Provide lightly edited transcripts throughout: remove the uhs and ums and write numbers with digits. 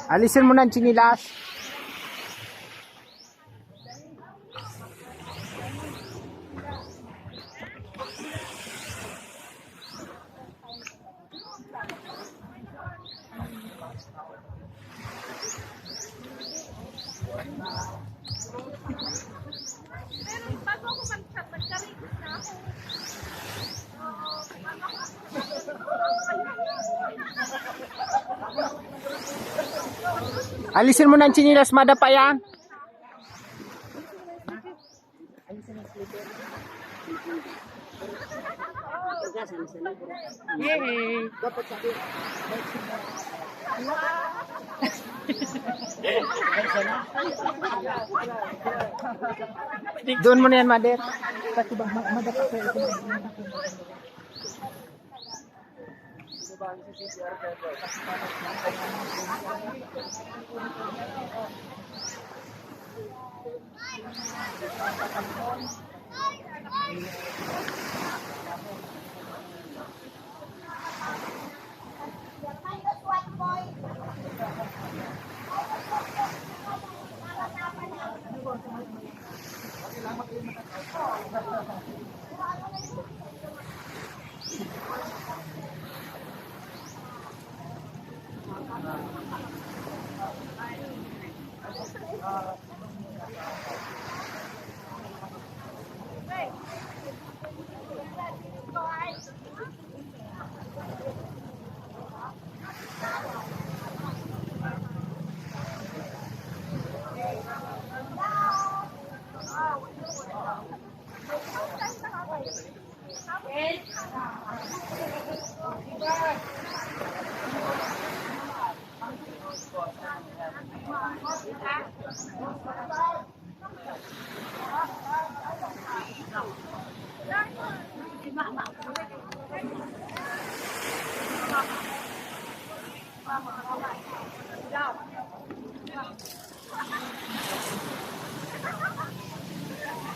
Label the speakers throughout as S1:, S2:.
S1: Alisin mo na ang chinilas.
S2: Bago ako mag-chat, nagka-request na ako.
S1: Alisin mo na ang chinilas, madapa yan.
S3: Yay!
S1: Doon mo na yan, Mader.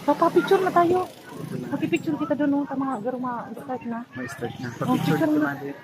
S3: Papa-picture na tayo. Pag-picture kita doon, mga garuma, start na.
S1: May start na.
S3: Picture
S1: Pag-picture
S3: mo.
S1: na, Mader.